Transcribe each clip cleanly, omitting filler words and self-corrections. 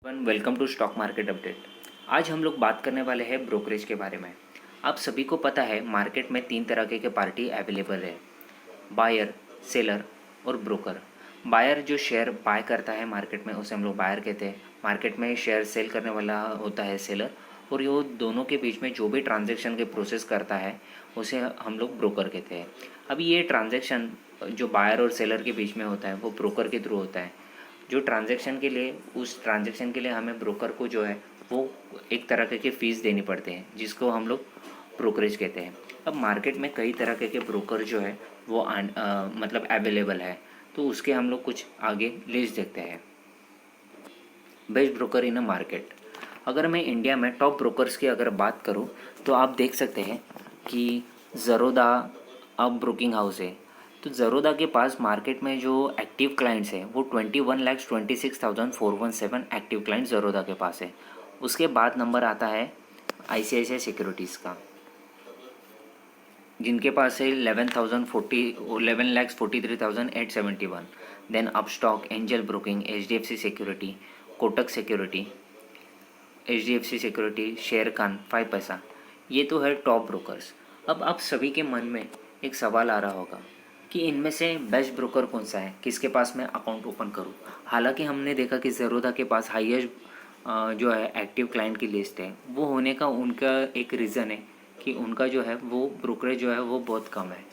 Welcome to stock market update. आज हम लोग बात करने वाले हैं ब्रोकरेज के बारे में। आप सभी को पता है मार्केट में तीन तरह के पार्टी अवेलेबल है, बायर, सेलर और ब्रोकर। बायर जो शेयर बाय करता है मार्केट में उसे हम लोग बायर कहते हैं। मार्केट में शेयर सेल करने वाला होता है सेलर। और ये दोनों के बीच में जो भी ट्रांजैक्शन के प्रोसेस करता है उसे हम लोग ब्रोकर कहते हैं। अभी ये ट्रांजैक्शन जो बायर और सेलर के बीच में होता है वो ब्रोकर के थ्रू होता है। जो ट्रांजैक्शन के लिए उस ट्रांजैक्शन के लिए हमें ब्रोकर को जो है वो एक तरह के फ़ीस देनी पड़ते हैं जिसको हम लोग ब्रोकरेज कहते हैं। अब मार्केट में कई तरह के ब्रोकर जो है वो मतलब अवेलेबल है, तो उसके हम लोग कुछ आगे लिस्ट देखते हैं। Best broker in a market. अगर मैं इंडिया में टॉप ब्रोकर्स की अगर बात करूं तो आप देख सकते हैं कि ज़रोदा अब ब्रोकिंग हाउस है। तो ज़रोदा के पास मार्केट में जो एक्टिव क्लाइंट्स हैं वो 21,26,417 एक्टिव क्लाइंट ज़रोदा के पास है। उसके बाद नंबर आता है ICICI सिक्योरिटीज़ का, जिनके पास है 11,43,871। Then Upstox, Angel broking, HDFC security, Kotak security, HDFC security, Sharekhan, 5 पैसा। ये तो है टॉप ब्रोकर्स। अब आप सभी के मन में एक सवाल आ रहा होगा कि इनमें से बेस्ट ब्रोकर कौन सा है, किसके पास मैं अकाउंट ओपन करूं। हालांकि हमने देखा कि ज़रोदा के पास हाईएस्ट जो है एक्टिव क्लाइंट की लिस्ट है। वो होने का उनका एक रीज़न है कि उनका जो है वो ब्रोकरेज जो है वो बहुत कम है।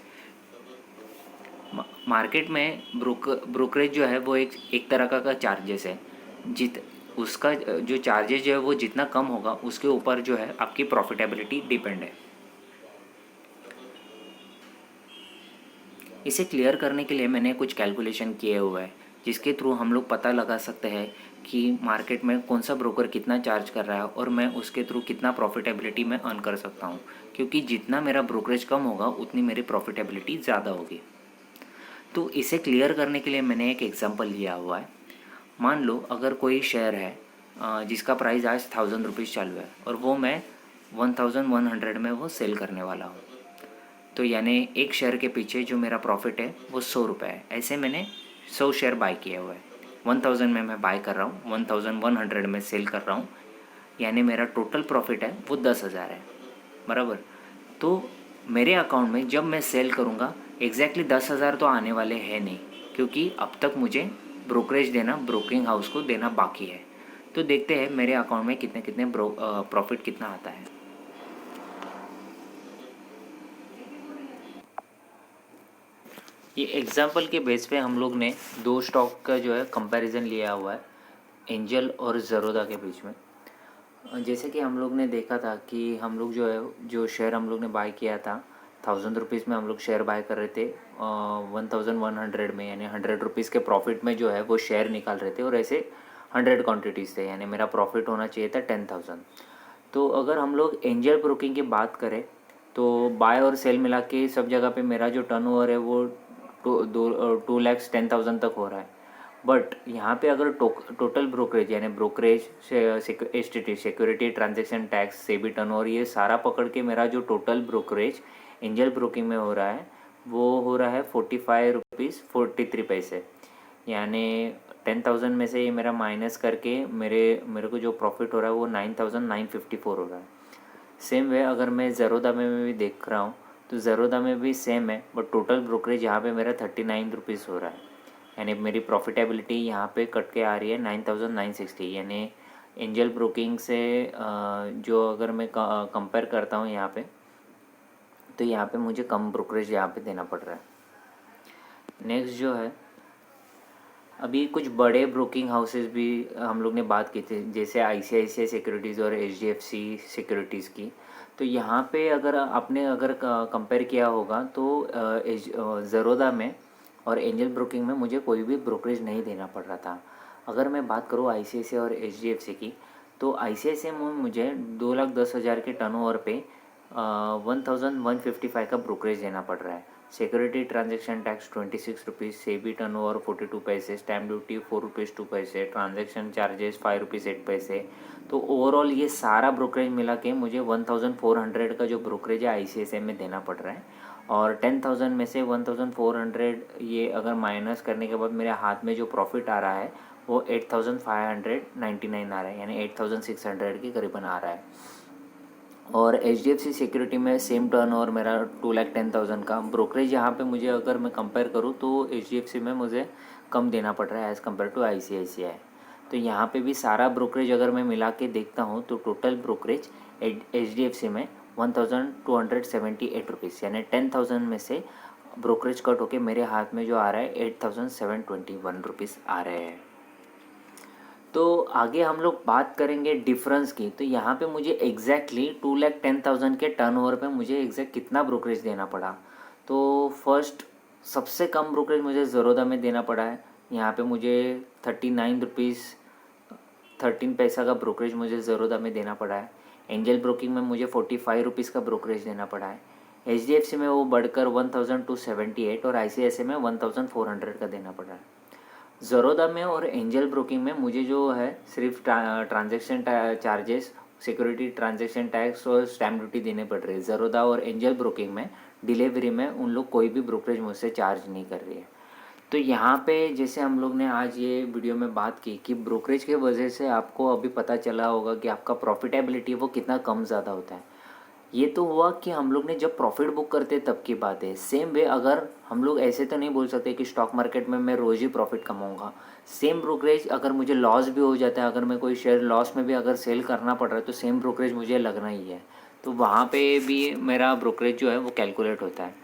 मार्केट में ब्रोकरेज जो है वो एक तरह का चार्जेस है। जित उसका जो चार्जेस जो है वो जितना कम होगा उसके ऊपर जो है आपकी प्रॉफिटेबिलिटी डिपेंड है। इसे क्लियर करने के लिए मैंने कुछ कैलकुलेशन किए हुए हैं जिसके थ्रू हम लोग पता लगा सकते हैं कि मार्केट में कौन सा ब्रोकर कितना चार्ज कर रहा है और मैं उसके थ्रू कितना प्रॉफिटेबिलिटी में अर्न कर सकता हूँ, क्योंकि जितना मेरा ब्रोकरेज कम होगा उतनी मेरी प्रॉफिटेबिलिटी ज़्यादा होगी। तो इसे क्लियर करने के लिए मैंने एक एग्जांपल लिया हुआ है। मान लो अगर कोई शेयर है जिसका प्राइस आज 1,000 रुपीज़ चालू है और वो मैं 1,100 में वो सेल करने वाला हूँ। तो यानी एक शेयर के पीछे जो मेरा प्रॉफिट है वो 100 रुपये है। ऐसे मैंने 100 शेयर बाय किए हुए हैं। 1,000 में मैं बाय कर रहा हूँ, 1,100 में सेल कर रहा हूँ, यानी मेरा टोटल प्रॉफिट है वो 10,000 है, बराबर। तो मेरे अकाउंट में जब मैं सेल करूँगा एग्जैक्टली 10,000 तो आने वाले हैं नहीं, क्योंकि अब तक मुझे ब्रोकरेज देना, ब्रोकिंग हाउस को देना बाकी है। तो देखते हैं मेरे अकाउंट में कितने कितने प्रॉफिट कितना आता है। ये एग्जाम्पल के बेस पे हम लोग ने दो स्टॉक का जो है कंपैरिजन लिया हुआ है, एंजल और ज़रोदा के बीच में। जैसे कि हम लोग ने देखा था कि हम लोग जो है जो शेयर हम लोग ने बाय किया था 1,000 रुपीज़ में, हम लोग शेयर बाय कर रहे थे 1,100 में, यानी 100 रुपीज़ के प्रॉफिट में जो है वो शेयर निकाल रहे थे। और ऐसे 100 क्वान्टिटीज़ थे, यानी मेरा प्रॉफिट होना चाहिए था 10,000। तो अगर हम लोग एंजल ब्रोकिंग की बात करें तो बाय और सेल मिला के सब जगह पे मेरा जो टर्नओवर है वो 2,10,000 तक हो रहा है। बट यहाँ पे अगर टोटल ब्रोकरेज यानी brokerage, STT security transaction tax, SEBI turnover, ये सारा पकड़ के मेरा जो टोटल ब्रोकरेज एंजल ब्रोकिंग में हो रहा है वो हो रहा है 45 रुपीज़ 43 पैसे। यानी 10,000 में से ये मेरा माइनस करके मेरे को जो प्रॉफिट हो रहा है वो 9,954 हो रहा है। सेम वे अगर मैं ज़रोदा में भी देख रहा हूँ तो ज़रोदा में भी सेम है, बट टोटल ब्रोकरेज यहाँ पे मेरा 39 रुपीज़ हो रहा है। यानी मेरी प्रॉफिटेबिलिटी यहाँ पे कट के आ रही है 9,960। यानी एंजल ब्रोकिंग से जो अगर मैं कंपेयर करता हूँ यहाँ पे, तो यहाँ पे मुझे कम ब्रोकरेज यहाँ पे देना पड़ रहा है। नेक्स्ट जो है, अभी कुछ बड़े ब्रोकिंग हाउसेस भी हम लोग ने बात की थी, जैसे ICICI सिक्योरिटीज़ और HDFC सिक्योरिटीज़ की। तो यहाँ पे अगर आपने अगर कंपेयर किया होगा तो ज़रोदा में और एंजल ब्रोकिंग में मुझे कोई भी ब्रोकरेज नहीं देना पड़ रहा था। अगर मैं बात करूँ ICICI और HDFC की, तो ICICI में मुझे 2,10,000 के टर्नओवर पे 1,155 का ब्रोकरेज देना पड़ रहा है। Security transaction tax 26 rupees, SEBI turnover 42 पैसे, स्टैम्प ड्यूटी 4 रुपीज़ 2 पैसे, ट्रांजैक्शन चार्जेस 5 रुपीज़ 8 पैसे। तो ओवरऑल ये सारा ब्रोकरेज मिला के मुझे 1,400 का जो ब्रोकरेज है ICICI में देना पड़ रहा है। और 10,000 में से 1,400 ये अगर माइनस करने के बाद मेरे हाथ में जो प्रॉफिट आ रहा है वो 8,599 आ रहा है, यानी 8,600 के करीबन आ रहा है। और HDFC सिक्योरिटी में सेम टर्न ओवर मेरा 2,10,000 का ब्रोकरेज यहाँ पे मुझे अगर मैं कंपेयर करूँ तो HDFC में मुझे कम देना पड़ रहा है एज़ कम्पेयर टू ICICI। तो यहाँ पे भी सारा ब्रोकरेज अगर मैं मिला के देखता हूँ तो टोटल ब्रोकरेज HDFC में 1,278 रुपीज़, यानी 10,000 में से ब्रोकरेज कट होके मेरे हाथ में जो आ रहा है 8,721 रुपीज़ आ रहे हैं। तो आगे हम लोग बात करेंगे डिफरेंस की। तो यहाँ पे मुझे एग्जैक्टली 2,10,000 के टर्नओवर पे मुझे एग्जैक्ट कितना ब्रोकरेज देना पड़ा। तो फर्स्ट सबसे कम ब्रोकरेज मुझे ज़रोदा में देना पड़ा है। यहाँ पे मुझे 39 रुपीज़ 13 पैसा का ब्रोकरेज मुझे ज़रोदा में देना पड़ा है। एंजल ब्रोकिंग में मुझे 45 रुपीज़ का ब्रोकरेज देना पड़ा है। HDFC में वो बढ़कर 1,278 और ICICI में 1,400 का देना पड़ा है। ज़रोदा में और एंजल ब्रोकिंग में मुझे जो है सिर्फ transaction charges, security transaction tax और स्टैम्प ड्यूटी देने पड़ रही है। ज़रोदा और एंजल ब्रोकिंग में डिलीवरी में उन लोग कोई भी ब्रोकरेज मुझसे चार्ज नहीं कर रही है। तो यहाँ पे जैसे हम लोग ने आज ये वीडियो में बात की कि ब्रोकरेज के वजह से आपको अभी पता चला होगा कि आपका प्रॉफिटेबिलिटी वो कितना कम ज़्यादा होता है। ये तो हुआ कि हम लोग ने जब प्रॉफिट बुक करते तब की बात है। सेम वे अगर हम लोग ऐसे तो नहीं बोल सकते कि स्टॉक मार्केट में मैं रोज़ ही प्रॉफिट कमाऊंगा। सेम ब्रोकरेज अगर मुझे लॉस भी हो जाता है, अगर मैं कोई शेयर लॉस में भी अगर सेल करना पड़ रहा है तो सेम ब्रोकरेज मुझे लगना ही है। तो वहाँ पे भी मेरा ब्रोकरेज जो है वो कैलकुलेट होता है।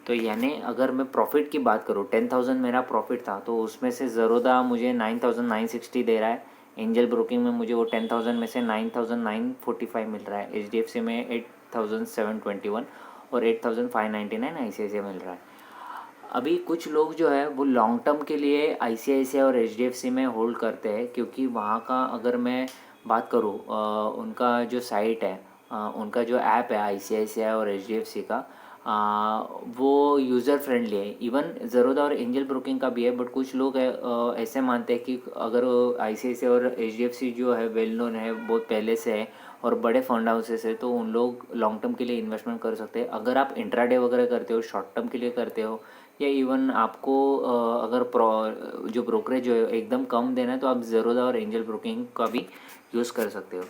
तो यानी अगर मैं प्रॉफिट की बात करूँ, 10,000 मेरा प्रॉफिट था तो उसमें से ज़रोदा मुझे 9,960 दे रहा है। एंजल ब्रोकिंग में मुझे वो 10,000 में से 9,945 मिल रहा है। HDFC में 8,721 और 8,599 ICICI मिल रहा है। अभी कुछ लोग जो है वो लॉन्ग टर्म के लिए ICICI और HDFC में होल्ड करते हैं, क्योंकि वहाँ का अगर मैं बात करूँ उनका जो साइट है, उनका जो ऐप है ICICI और HDFC का, वो यूज़र फ्रेंडली है। इवन ज़रोदा और एंजल ब्रोकिंग का भी है, बट कुछ लोग ऐसे मानते हैं कि अगर ICICI और HDFC जो है वेल नोन है, बहुत पहले से है और बड़े फंड हाउसेस है, तो उन लोग लॉन्ग टर्म के लिए इन्वेस्टमेंट कर सकते हैं। अगर आप इंट्राडे वगैरह करते हो, शॉर्ट टर्म के लिए करते हो, या इवन आपको अगर जो ब्रोकरेज जो है एकदम कम देना है तो आप ज़रोदा और एंजल ब्रोकिंग का भी यूज़ कर सकते हो।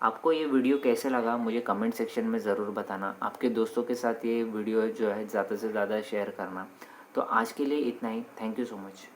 आपको ये वीडियो कैसे लगा मुझे कमेंट सेक्शन में ज़रूर बताना। आपके दोस्तों के साथ ये वीडियो जो है ज़्यादा से ज़्यादा शेयर करना। तो आज के लिए इतना ही। Thank you so much.